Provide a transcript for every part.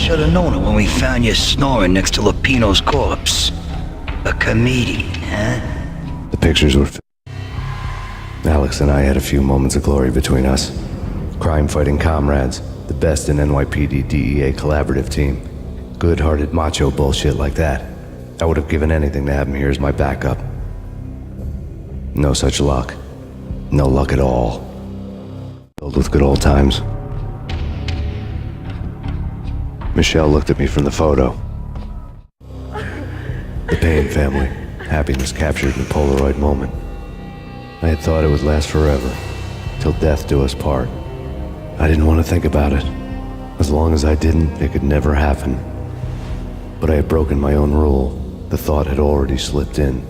should have known it when we found you snoring next to Lupino's corpse. A comedian, huh? The pictures were... Alex and I had a few moments of glory between us. Crime-fighting comrades, the best in NYPD DEA collaborative team. Good-hearted macho bullshit like that. I would have given anything to have him here as my backup. No such luck. No luck at all. Filled with good old times. Michelle looked at me from the photo. The Payne family. Happiness captured in a Polaroid moment. I had thought it would last forever, till death do us part. I didn't want to think about it. As long as I didn't, it could never happen. But I had broken my own rule. The thought had already slipped in.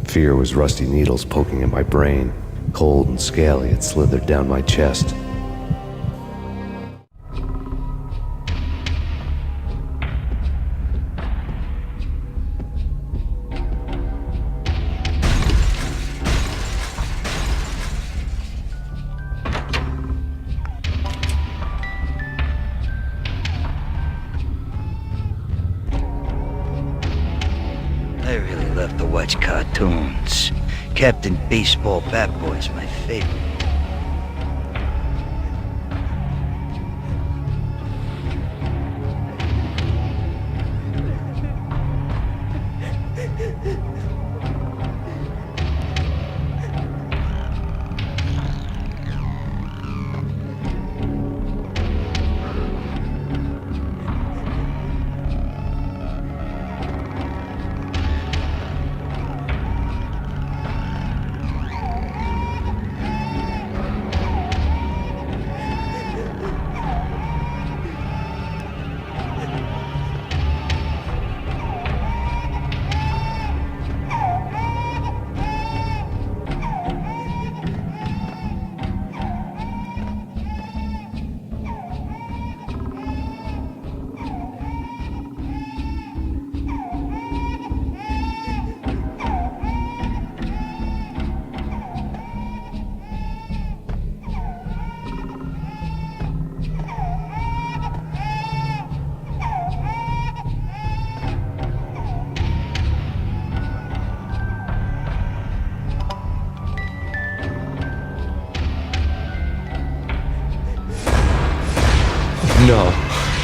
Fear was rusty needles poking at my brain. Cold and scaly, it slithered down my chest. I really love to watch cartoons. Captain Baseball Bat Boy's my favorite.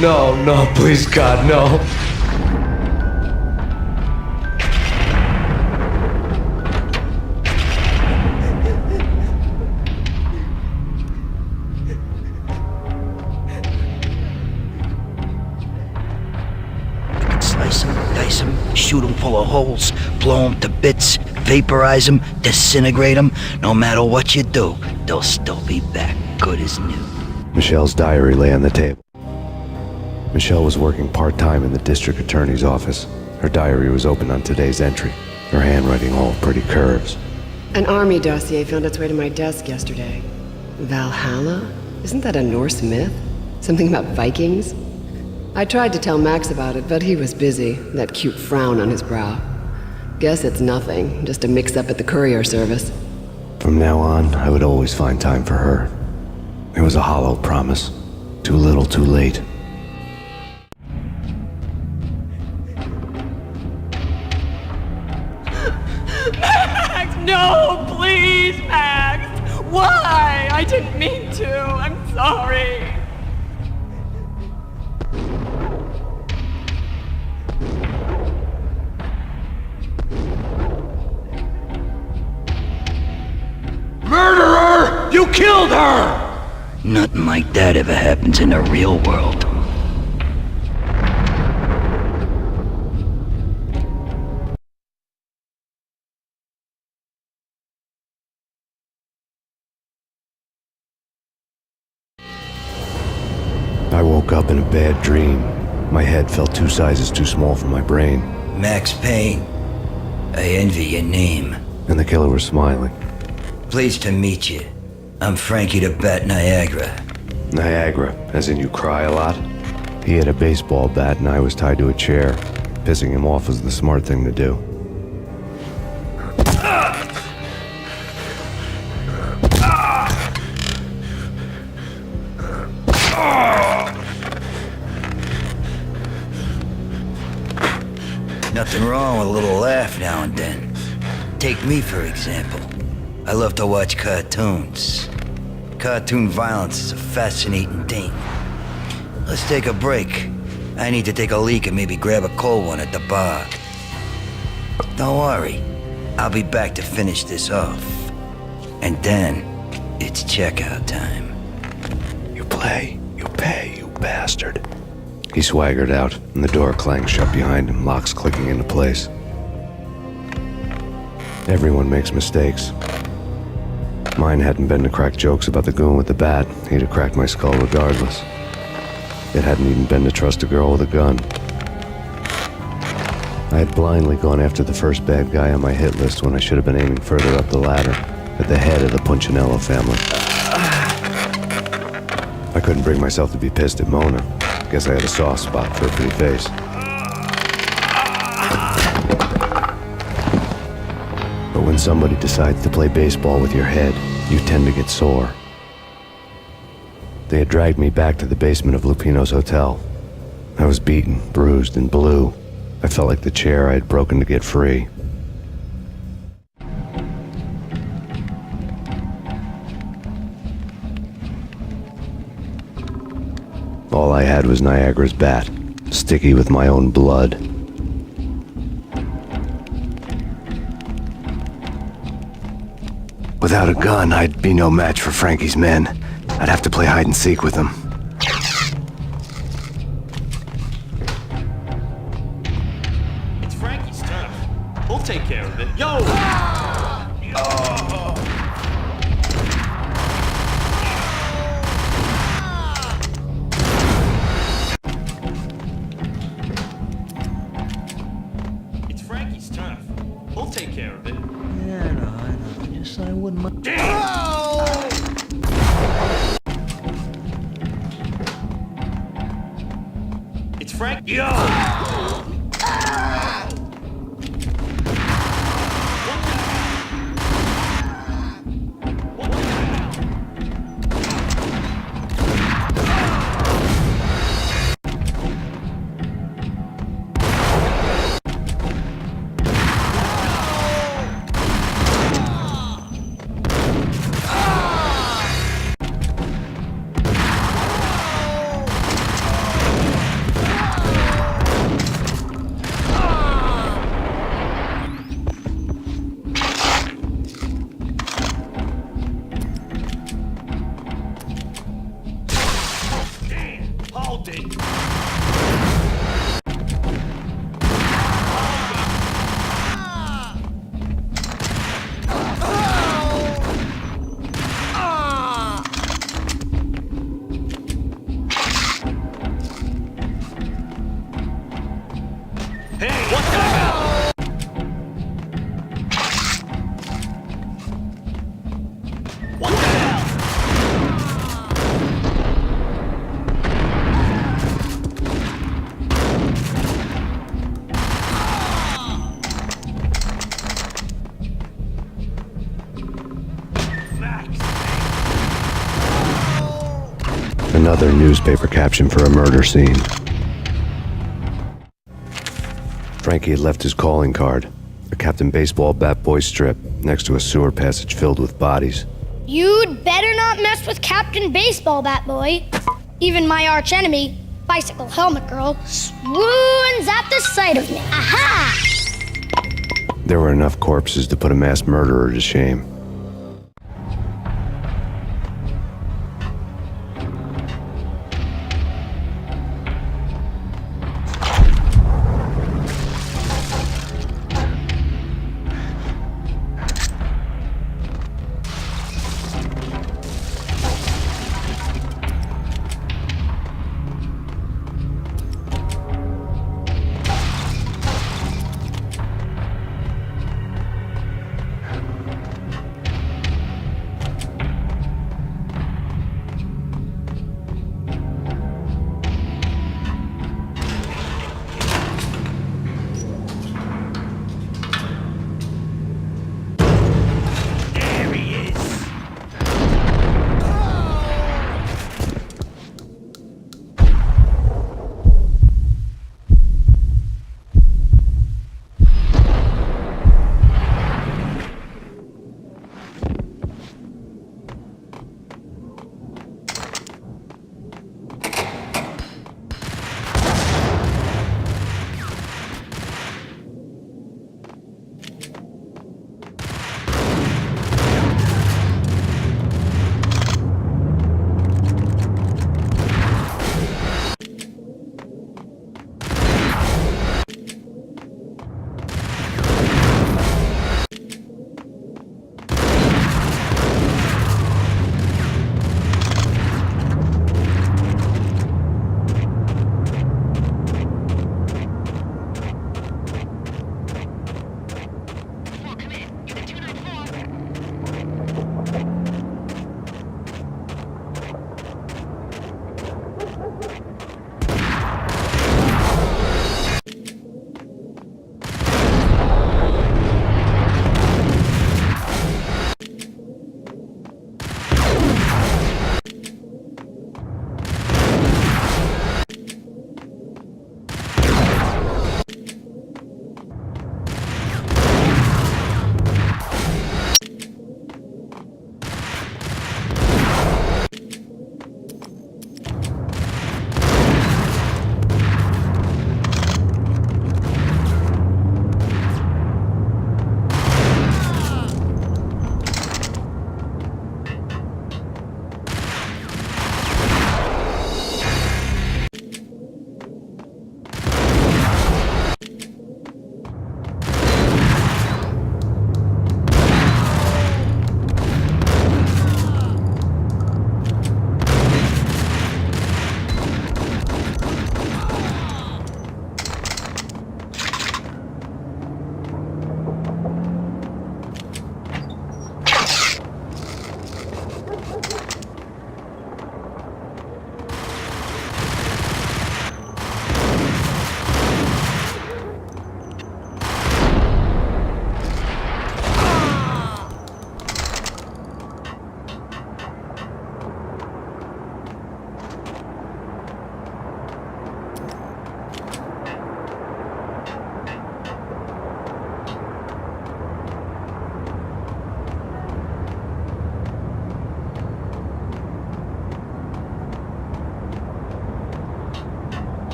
No, please God, no. Slice him, dice him, shoot him full of holes, blow him to bits, vaporize him, disintegrate him. No matter what you do, they'll still be back, good as new. Michelle's diary lay on the table. Michelle was working part-time in the district attorney's office. Her diary was open on today's entry, her handwriting all pretty curves. An army dossier found its way to my desk yesterday. Valhalla? Isn't that a Norse myth? Something about Vikings? I tried to tell Max about it, but he was busy, that cute frown on his brow. Guess it's nothing, just a mix-up at the courier service. From now on, I would always find time for her. It was a hollow promise. Too little, too late. Max, no, please, Max! Why? I didn't mean to. I'm sorry. Murderer! You killed her! Nothing like that ever happens in the real world. I woke up in a bad dream. My head felt 2 sizes too small for my brain. Max Payne. I envy your name. And the killer was smiling. Pleased to meet you. I'm Frankie the Bat Niagara. Niagara, as in you cry a lot? He had a baseball bat and I was tied to a chair. Pissing him off was the smart thing to do. Nothing wrong with a little laugh now and then. Take me, for example. I love to watch cartoons. Cartoon violence is a fascinating thing. Let's take a break. I need to take a leak and maybe grab a cold one at the bar. Don't worry. I'll be back to finish this off. And then, it's checkout time. You play, you pay, you bastard. He swaggered out, and the door clanged shut behind him, locks clicking into place. Everyone makes mistakes. Mine hadn't been to crack jokes about the goon with the bat. He'd have cracked my skull regardless. It hadn't even been to trust a girl with a gun. I had blindly gone after the first bad guy on my hit list when I should have been aiming further up the ladder, at the head of the Punchinello family. I couldn't bring myself to be pissed at Mona. Guess I had a soft spot for a pretty face. But when somebody decides to play baseball with your head, you tend to get sore. They had dragged me back to the basement of Lupino's hotel. I was beaten, bruised, and blue. I felt like the chair I had broken to get free. All I had was Niagara's bat, sticky with my own blood. Without a gun, I'd be no match for Frankie's men. I'd have to play hide and seek with them. It's Frankie's turf. We'll take care of it. Yo! It's Frankie's turf. We'll take care of it. Yeah, I know. Just I wouldn't mind. It's Frank. Yo! Hold it. Hey, what the hell? What the hell? Another newspaper caption for a murder scene. Frankie had left his calling card, a Captain Baseball Bat Boy strip, next to a sewer passage filled with bodies. You'd better not mess with Captain Baseball Bat Boy. Even my archenemy, Bicycle Helmet Girl, swoons at the sight of me. Aha! There were enough corpses to put a mass murderer to shame.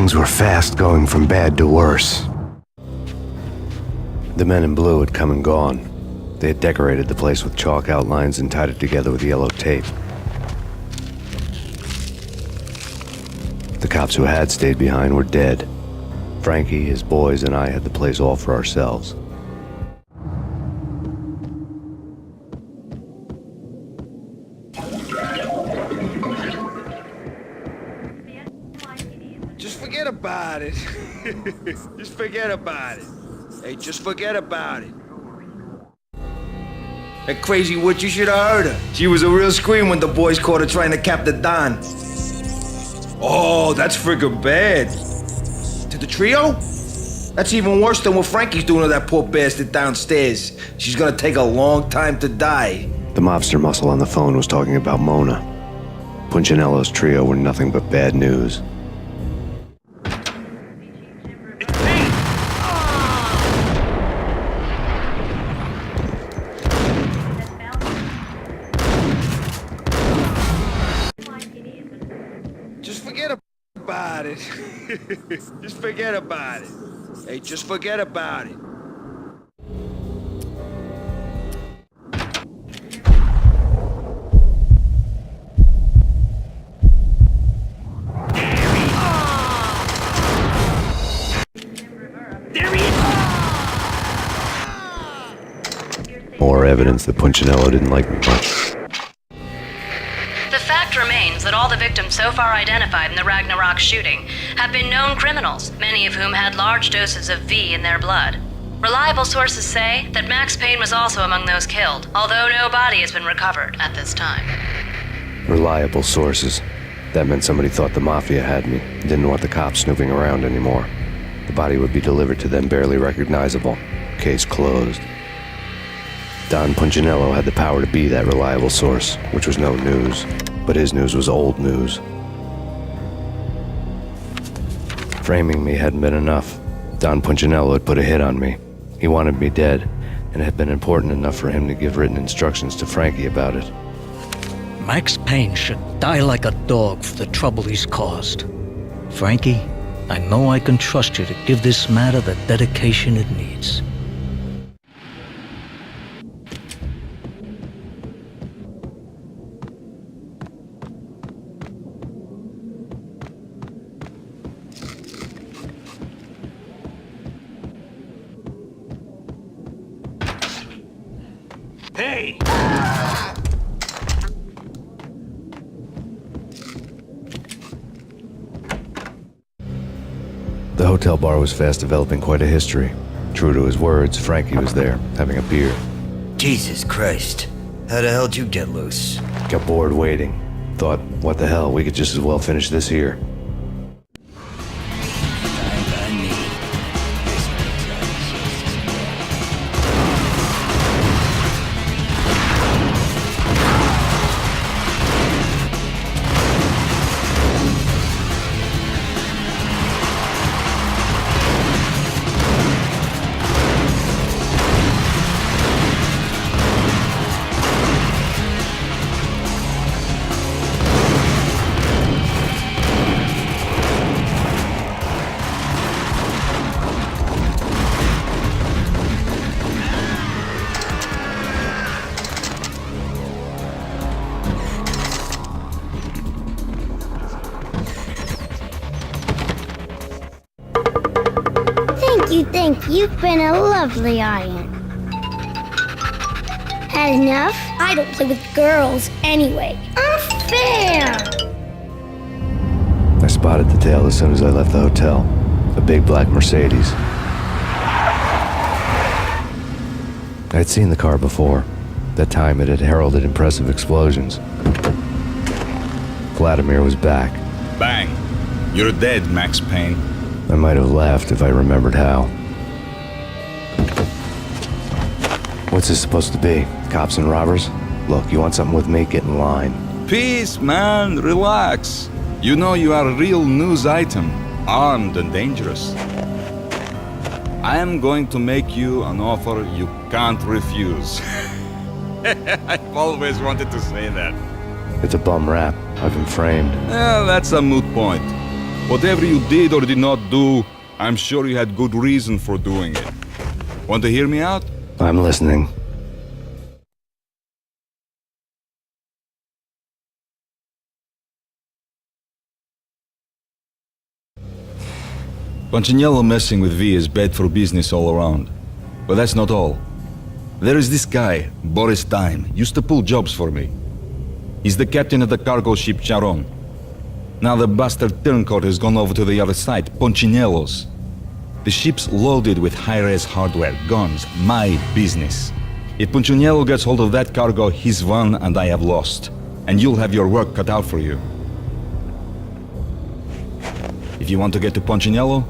Things were fast going from bad to worse. The men in blue had come and gone. They had decorated the place with chalk outlines and tied it together with yellow tape. The cops who had stayed behind were dead. Frankie, his boys, and I had the place all for ourselves. Just forget about it. Just forget about it. Hey, just forget about it. That crazy witch, you should have heard her. She was a real scream when the boys caught her trying to cap the Don. Oh, that's friggin' bad. To the trio? That's even worse than what Frankie's doing to that poor bastard downstairs. She's gonna take a long time to die. The mobster muscle on the phone was talking about Mona. Punchinello's trio were nothing but bad news. It's Payne! Just forget about it. Just forget about it. Hey, just forget about it. More evidence that Punchinello didn't like me much. The fact remains that all the victims so far identified in the Ragnarok shooting have been known criminals, many of whom had large doses of V in their blood. Reliable sources say that Max Payne was also among those killed, although no body has been recovered at this time. Reliable sources. That meant somebody thought the Mafia had me, didn't want the cops snooping around anymore. The body would be delivered to them barely recognizable. Case closed. Don Punchinello had the power to be that reliable source, which was no news. But his news was old news. Framing me hadn't been enough. Don Punchinello had put a hit on me. He wanted me dead, and it had been important enough for him to give written instructions to Frankie about it. Max Payne should die like a dog for the trouble he's caused. Frankie, I know I can trust you to give this matter the dedication it needs. Hey! The hotel bar was fast developing quite a history. True to his words, Frankie was there, having a beer. Jesus Christ. How the hell did you get loose? Got bored waiting. Thought, what the hell, we could just as well finish this here. Thank you. You've been a lovely iron. Had enough? I don't play with girls anyway. Unfair! I spotted the tail as soon as I left the hotel. A big black Mercedes. I'd seen the car before. That time it had heralded impressive explosions. Vladimir was back. Bang! You're dead, Max Payne. I might have laughed if I remembered how. What's this supposed to be? Cops and robbers? Look, you want something with me? Get in line. Peace, man. Relax. You know you are a real news item. Armed and dangerous. I am going to make you an offer you can't refuse. I've always wanted to say that. It's a bum rap. I've been framed. Well, that's a moot point. Whatever you did or did not do, I'm sure you had good reason for doing it. Want to hear me out? I'm listening. Punchinello messing with V is bad for business all around. But that's not all. There is this guy, Boris Time, used to pull jobs for me. He's the captain of the cargo ship Charon. Now the bastard turncoat has gone over to the other side, Punchinello's. The ship's loaded with high-res hardware, guns, my business. If Punchinello gets hold of that cargo, he's won and I have lost. And you'll have your work cut out for you. If you want to get to Punchinello,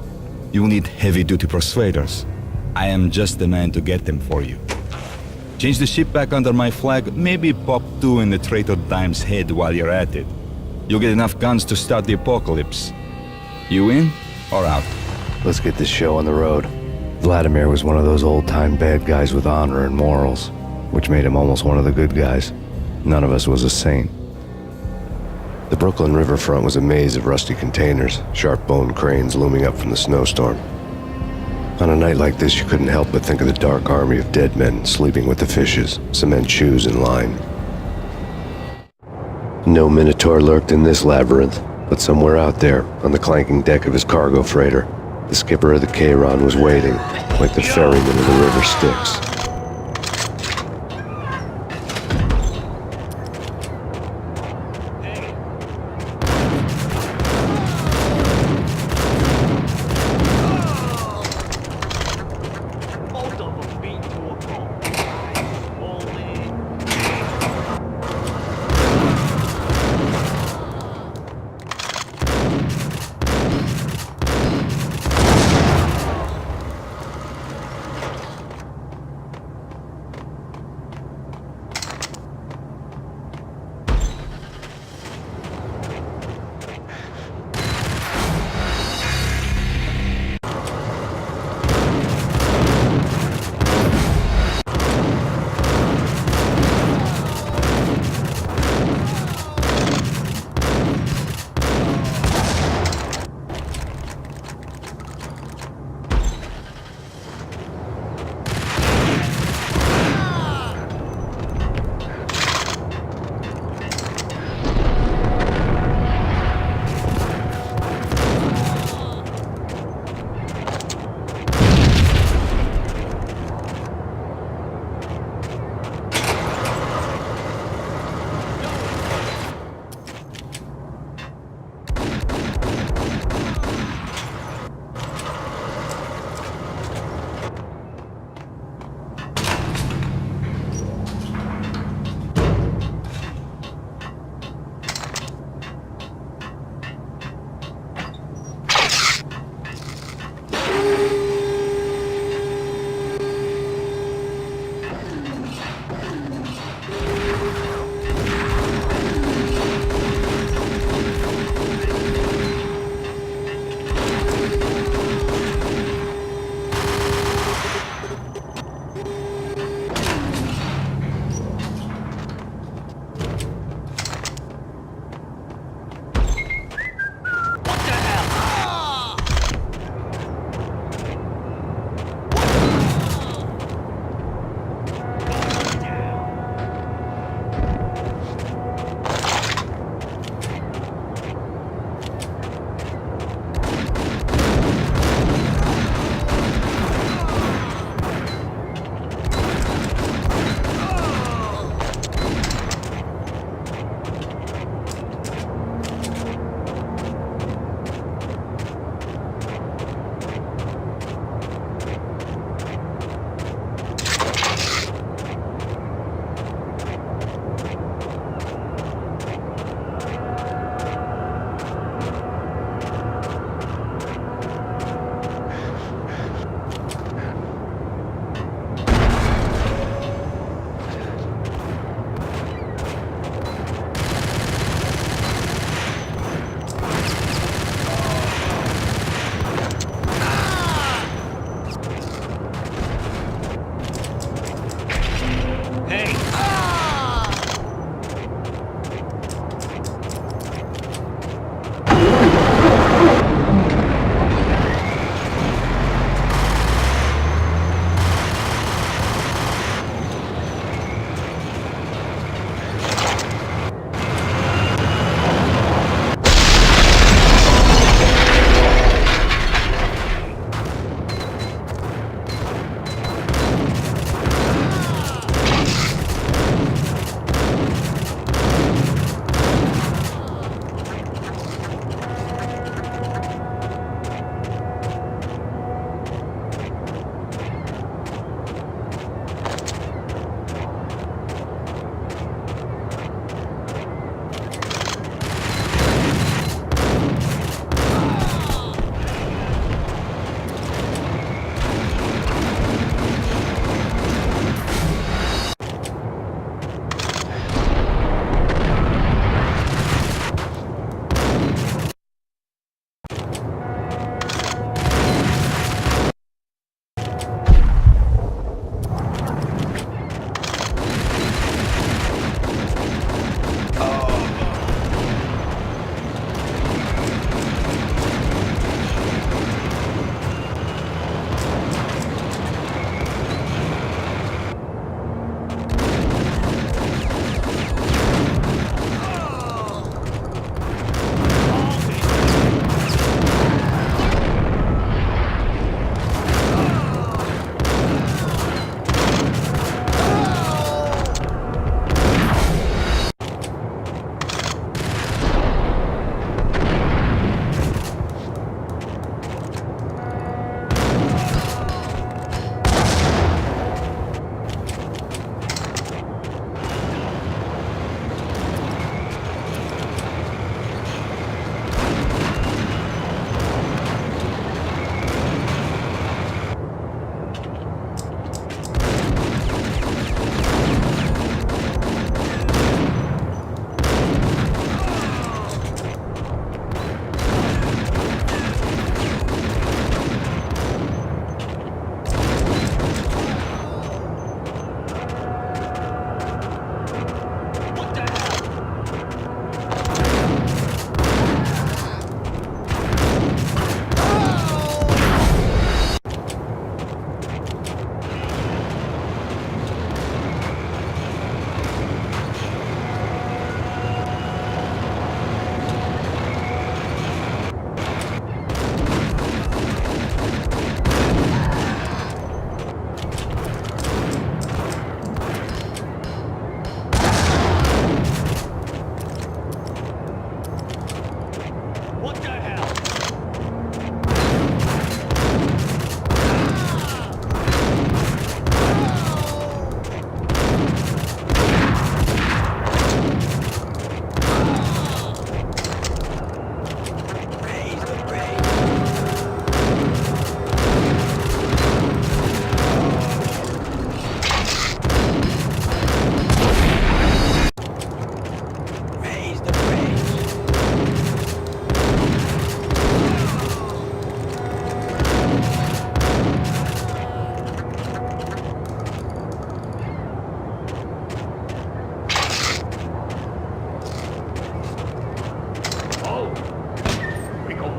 you need heavy-duty persuaders. I am just the man to get them for you. Change the ship back under my flag, maybe pop 2 in the traitor Dime's head while you're at it. You'll get enough guns to start the apocalypse. You in or out? Let's get this show on the road. Vladimir was one of those old-time bad guys with honor and morals, which made him almost one of the good guys. None of us was a saint. The Brooklyn riverfront was a maze of rusty containers, sharp-boned cranes looming up from the snowstorm. On a night like this, you couldn't help but think of the dark army of dead men sleeping with the fishes, cement shoes in line. No Minotaur lurked in this labyrinth, but somewhere out there, on the clanking deck of his cargo freighter, the skipper of the Chiron was waiting, like the ferryman of the river Styx.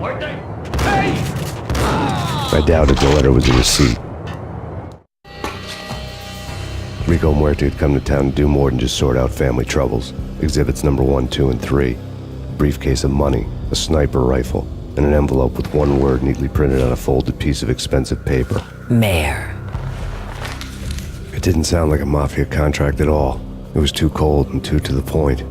I doubted the letter was a receipt. Rico Muerte had come to town to do more than just sort out family troubles. Exhibits number 1, 2, and 3. A briefcase of money, a sniper rifle, and an envelope with one word neatly printed on a folded piece of expensive paper. Mayor. It didn't sound like a mafia contract at all. It was too cold and too to the point.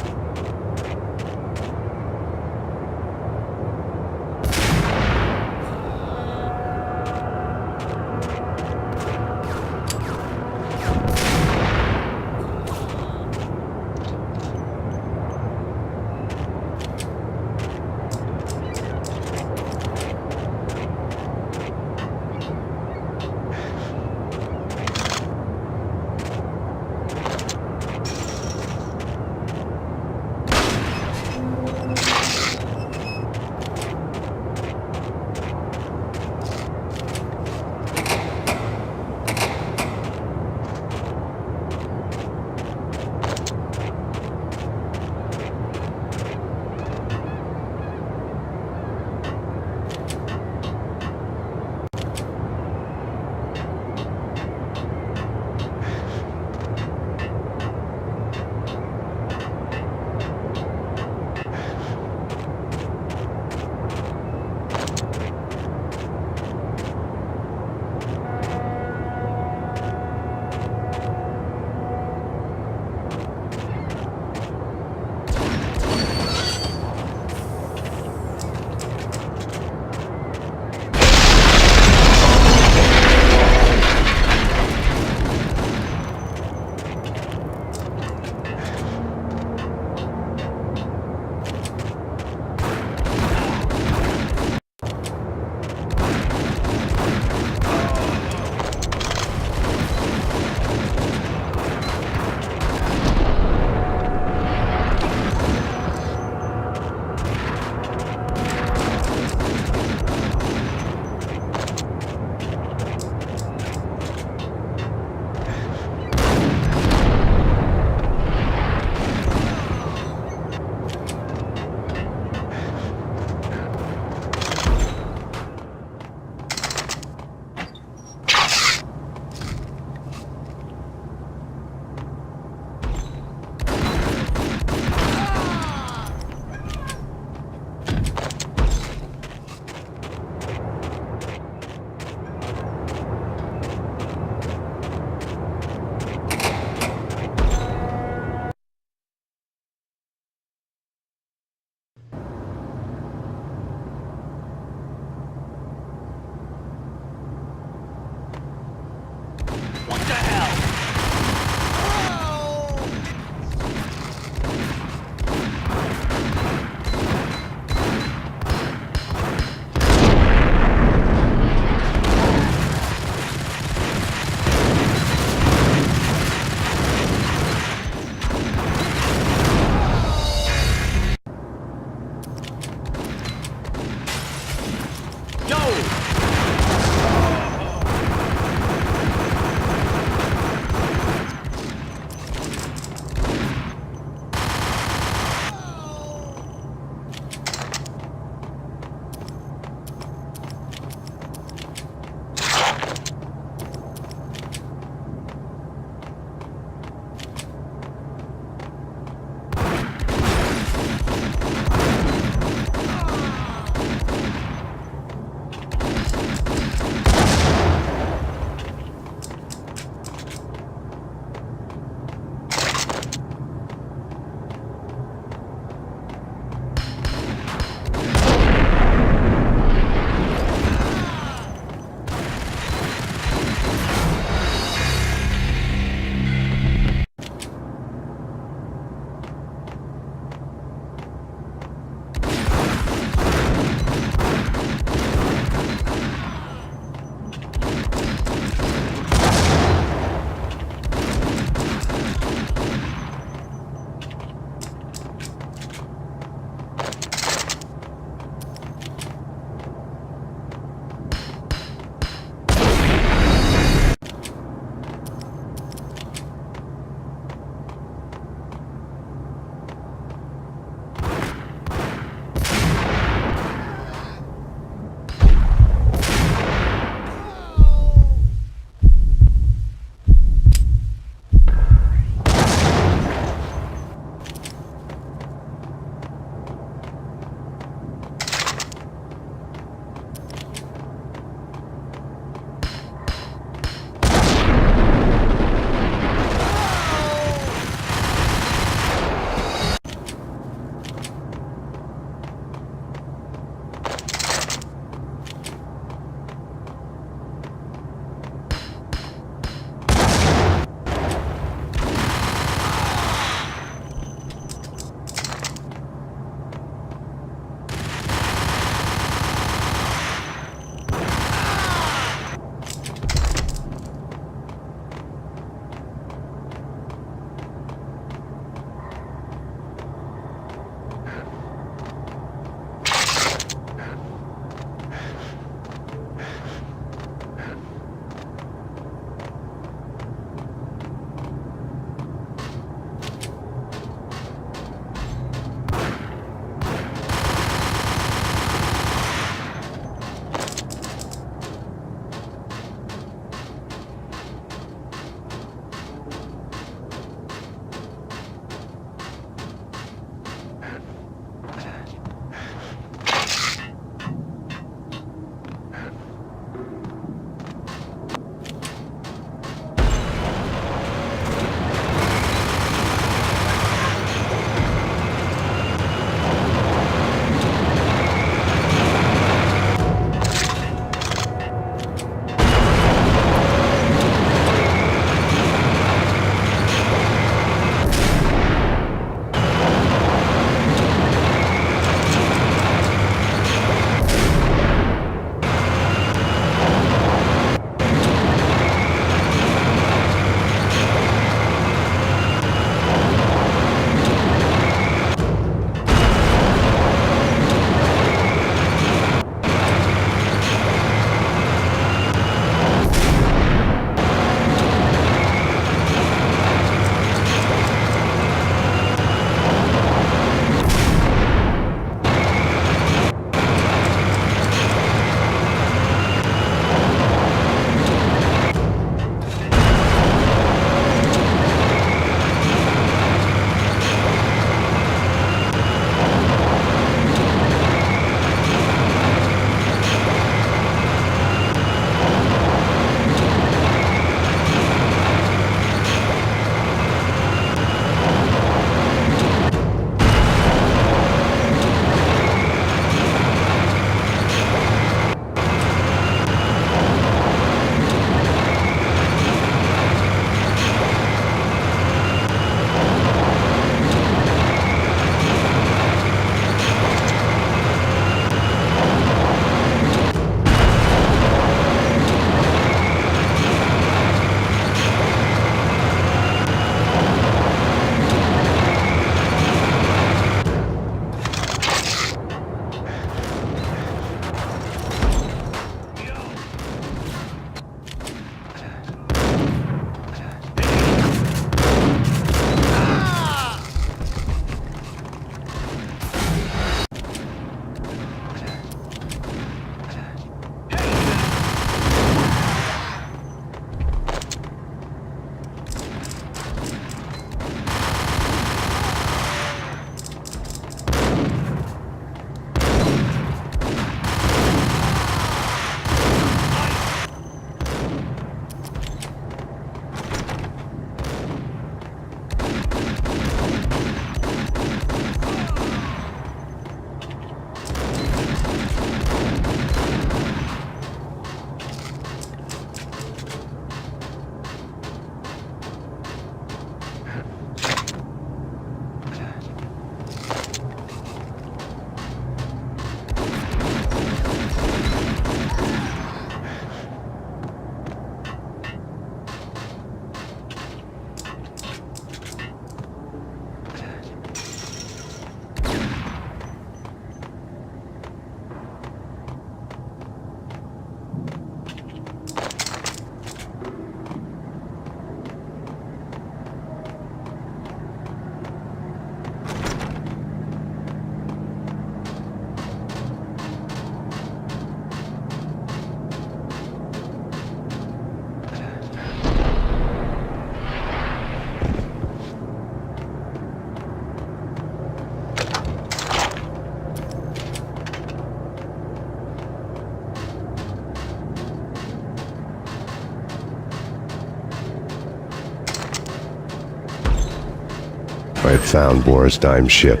I had found Boris Dime's ship.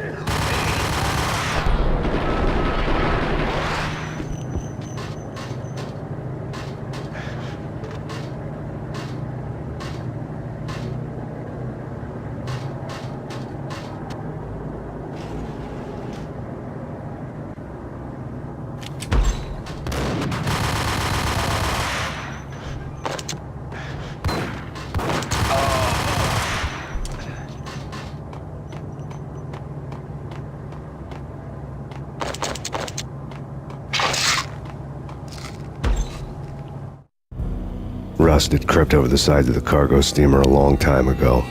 Rust had crept over the sides of the cargo steamer a long time ago.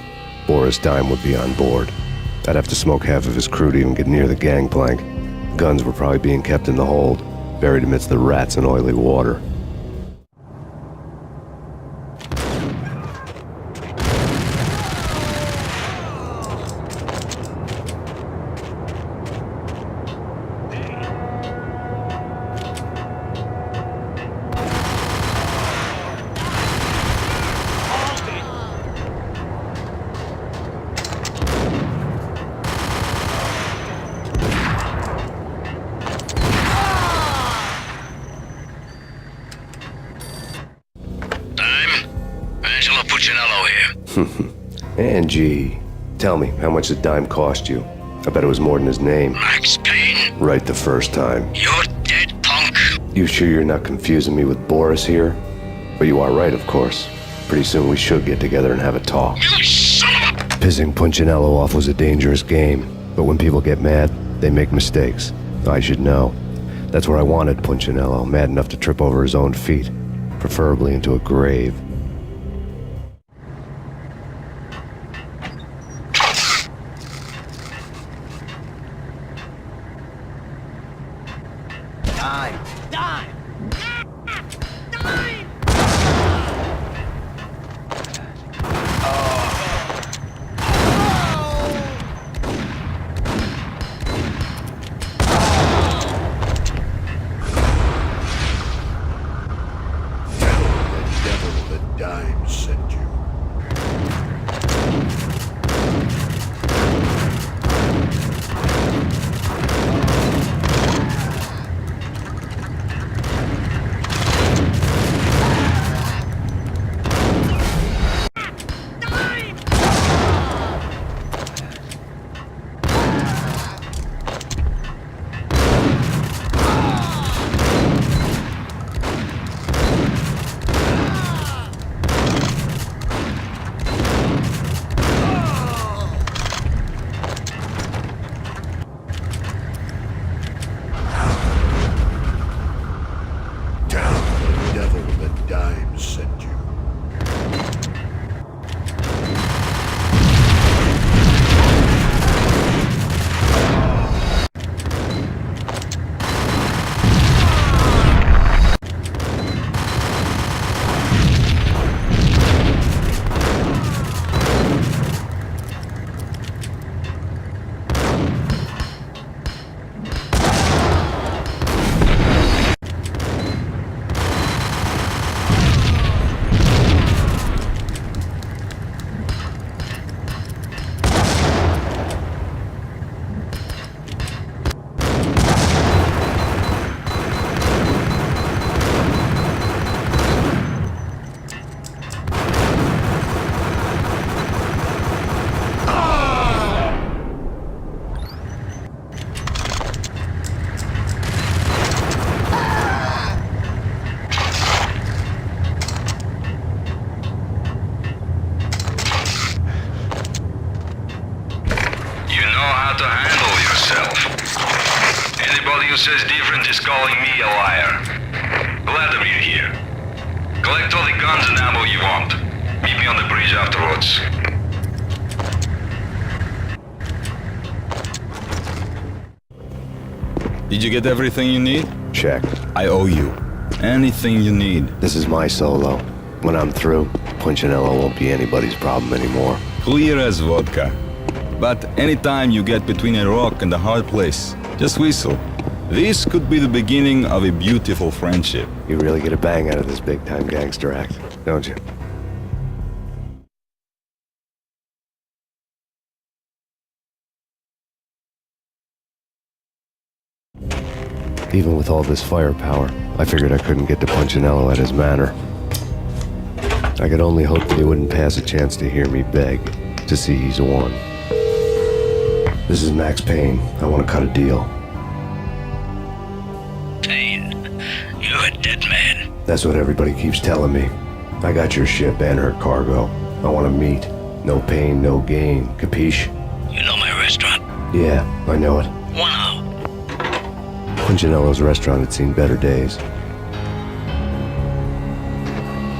Boris Dime would be on board. I'd have to smoke half of his crew to even get near the gangplank. Guns were probably being kept in the hold, buried amidst the rats and oily water. Angie, tell me, how much did Dime cost you? I bet it was more than his name. Max Payne. Right the first time. You're dead, punk. You sure you're not confusing me with Boris here? But you are right, of course. Pretty soon we should get together and have a talk. You son of a... Pissing Punchinello off was a dangerous game, but when people get mad, they make mistakes. I should know. That's where I wanted Punchinello, mad enough to trip over his own feet, preferably into a grave. Anybody who says different is calling me a liar. Glad of you here. Collect all the guns and ammo you want. Meet me on the bridge afterwards. Did you get everything you need? Check. I owe you. Anything you need. This is my solo. When I'm through, Punchinello won't be anybody's problem anymore. Clear as vodka. But anytime you get between a rock and a hard place, just whistle. This could be the beginning of a beautiful friendship. You really get a bang out of this big-time gangster act, don't you? Even with all this firepower, I figured I couldn't get to Punchinello at his manor. I could only hope that he wouldn't pass a chance to hear me beg to see he's won. This is Max Payne. I want to cut a deal. Payne, you're a dead man. That's what everybody keeps telling me. I got your ship and her cargo. I want to meet. No pain, no gain. Capiche? You know my restaurant? Yeah, I know it. 1 hour. Punchinello's restaurant had seen better days.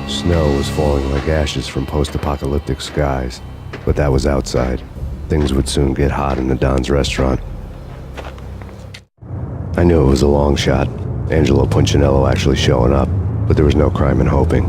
Snow was falling like ashes from post-apocalyptic skies, but that was outside. Things would soon get hot in the Don's restaurant. I knew it was a long shot, Angelo Punchinello actually showing up, but there was no crime in hoping.